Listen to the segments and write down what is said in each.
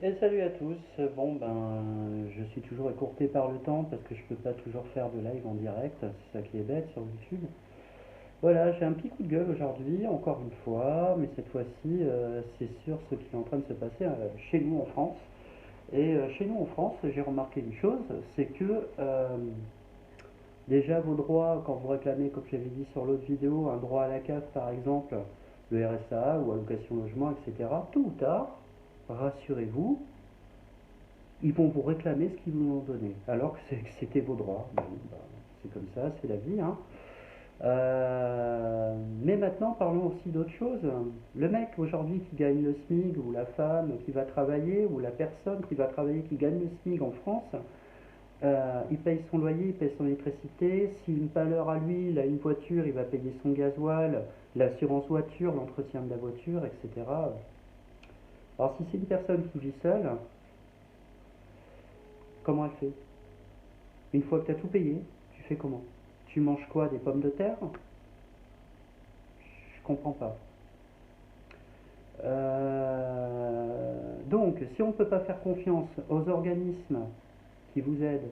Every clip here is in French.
Et salut à tous. Bon je suis toujours écourté par le temps parce que je peux pas toujours faire de live en direct, c'est ça qui est bête sur YouTube. Voilà, j'ai un petit coup de gueule aujourd'hui, encore une fois, mais cette fois-ci c'est sur ce qui est en train de se passer chez nous en France. Et chez nous en France, j'ai remarqué une chose, c'est que déjà vos droits, quand vous réclamez, comme je l'avais dit sur l'autre vidéo, un droit à la CAF par exemple, le RSA ou allocation logement, etc., tôt ou tard, rassurez-vous, ils vont vous réclamer ce qu'ils vous ont donné, alors que c'était vos droits. Bon, bah, c'est comme ça, c'est la vie, hein. Mais maintenant, parlons aussi d'autre chose. Le mec aujourd'hui qui gagne le SMIC, ou la femme qui va travailler, ou la personne qui va travailler qui gagne le SMIC en France, il paye son loyer, il paye son électricité. Si une malheur à lui, il a une voiture, il va payer son gasoil, l'assurance voiture, l'entretien de la voiture, etc. Alors si c'est une personne qui vit seule, comment elle fait? Une fois que tu as tout payé, tu fais comment? Tu manges quoi? Des pommes de terre? Je comprends pas. Donc, si on ne peut pas faire confiance aux organismes qui vous aident,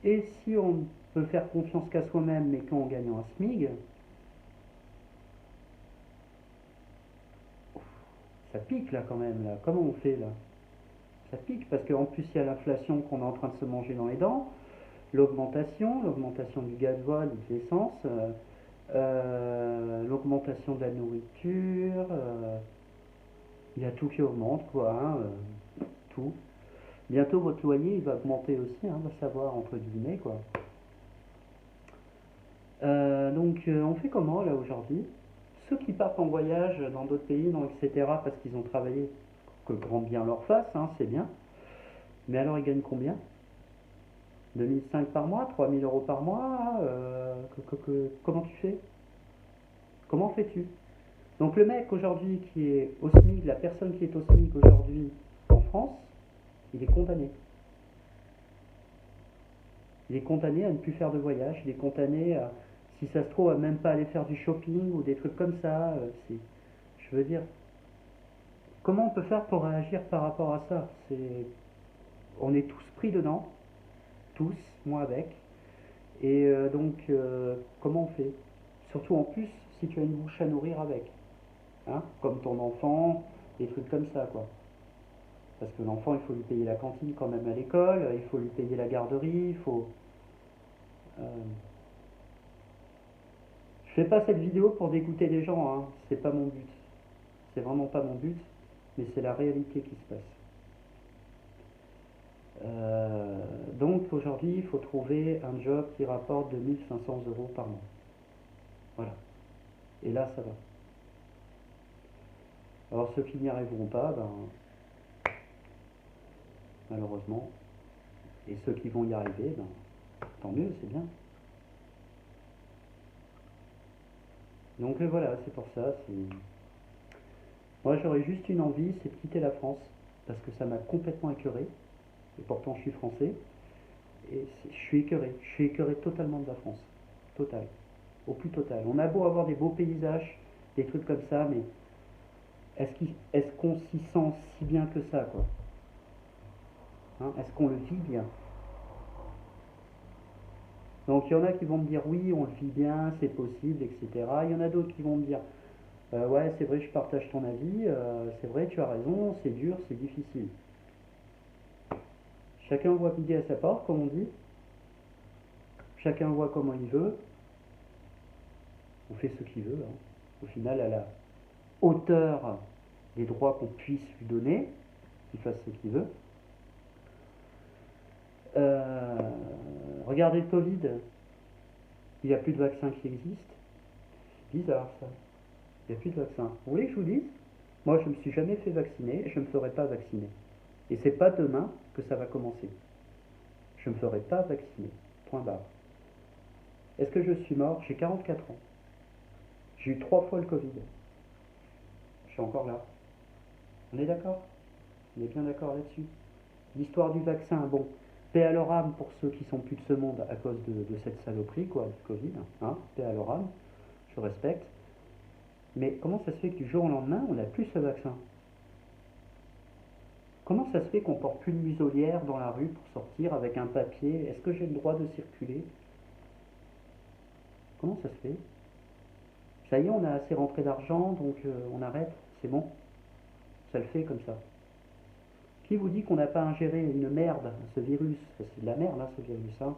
et si on ne peut faire confiance qu'à soi-même, mais qu'en gagnant un SMIG, ça pique là quand même. Là. Comment on fait là? Ça pique parce qu'en plus il y a l'inflation qu'on est en train de se manger dans les dents, l'augmentation du gasoil, de l'essence, l'augmentation de la nourriture, il y a tout qui augmente, quoi, hein, tout. Bientôt, votre loyer, il va augmenter aussi, hein, va savoir, entre guillemets, quoi. On fait comment, là, aujourd'hui? Ceux qui partent en voyage dans d'autres pays, non, etc., parce qu'ils ont travaillé, que grand bien leur face, hein, c'est bien. Mais alors, ils gagnent combien? 2005 par mois? 3000 € par mois? Comment tu fais? Comment fais-tu? Donc, le mec, aujourd'hui, qui est au SMIC, la personne qui est au SMIC aujourd'hui en France, il est condamné. Il est condamné à ne plus faire de voyage, il est condamné à, si ça se trouve, à même pas aller faire du shopping ou des trucs comme ça. Je veux dire, comment on peut faire pour réagir par rapport à ça? On est tous pris dedans, tous, moi avec. Et comment on fait? Surtout en plus, si tu as une bouche à nourrir avec, hein, comme ton enfant, des trucs comme ça, quoi. Parce que l'enfant, il faut lui payer la cantine quand même à l'école, il faut lui payer la garderie, il faut. euh, Je fais pas cette vidéo pour dégoûter les gens, hein. C'est pas mon but. C'est vraiment pas mon but, mais c'est la réalité qui se passe. Donc aujourd'hui, il faut trouver un job qui rapporte 2500 € par mois. Voilà. Et là, ça va. Alors ceux qui n'y arriveront pas, ben, malheureusement, et ceux qui vont y arriver, ben, tant mieux, c'est bien. Donc voilà, c'est pour ça. Moi, j'aurais juste une envie, c'est de quitter la France, parce que ça m'a complètement écœuré. Et pourtant, je suis français. Et je suis écœuré totalement de la France. Total. Au plus total. On a beau avoir des beaux paysages, des trucs comme ça, mais est-ce qu'on s'y sent si bien que ça, quoi? Hein, est-ce qu'on le vit bien? Donc il y en a qui vont me dire oui, on le vit bien, c'est possible, etc. Il y en a d'autres qui vont me dire ouais, c'est vrai, je partage ton avis, c'est vrai, tu as raison, c'est dur, c'est difficile. Chacun voit midi à sa porte, comme on dit. Chacun voit comment il veut. On fait ce qu'il veut, hein. Au final, à la hauteur des droits qu'on puisse lui donner, qu'il fasse ce qu'il veut. Euh, Regardez le Covid, il n'y a plus de vaccin qui existe. Bizarre ça. Il n'y a plus de vaccin. Vous voulez que je vous dise? Moi, je ne me suis jamais fait vacciner et je ne me ferai pas vacciner. Et c'est pas demain que ça va commencer. Je ne me ferai pas vacciner. Point barre. Est-ce que je suis mort? J'ai 44 ans. J'ai eu 3 fois le Covid. Je suis encore là. On est d'accord? On est bien d'accord là-dessus. L'histoire du vaccin, bon, paix à leur âme pour ceux qui sont plus de ce monde à cause de cette saloperie, quoi, du Covid, hein, paix à leur âme, je respecte. Mais comment ça se fait que du jour au lendemain, on n'a plus ce vaccin? Comment ça se fait qu'on porte plus de muselière dans la rue pour sortir avec un papier? Est-ce que j'ai le droit de circuler? Comment ça se fait? Ça y est, on a assez rentré d'argent, donc on arrête, c'est bon. Ça le fait comme ça. Qui vous dit qu'on n'a pas ingéré une merde, ce virus? C'est de la merde, hein, ce virus. Hein.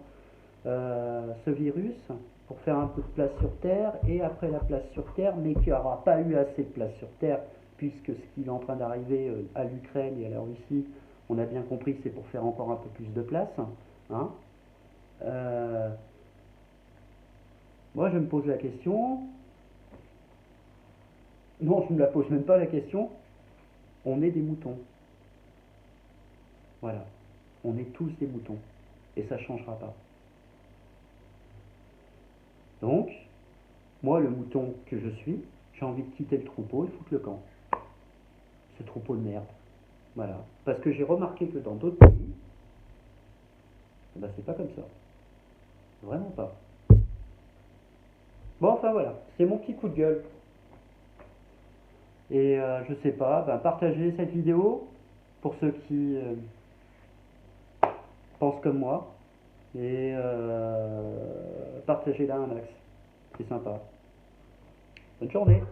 Ce virus, pour faire un peu de place sur Terre, et après la place sur Terre, mais qui n'aura pas eu assez de place sur Terre, puisque ce qui est en train d'arriver à l'Ukraine et à la Russie, on a bien compris que c'est pour faire encore un peu plus de place. Hein. Euh, Moi, je me pose la question. Non, je ne me la pose même pas la question. On est des moutons. Voilà. On est tous des moutons. Et ça ne changera pas. Donc, moi, le mouton que je suis, j'ai envie de quitter le troupeau et foutre le camp. Ce troupeau de merde. Voilà. Parce que j'ai remarqué que dans d'autres pays, ben, c'est pas comme ça. Vraiment pas. Bon, enfin voilà. C'est mon petit coup de gueule. Et je sais pas, ben, partagez cette vidéo pour ceux qui pensent comme moi. Et partagez-la un max. C'est sympa. Bonne journée.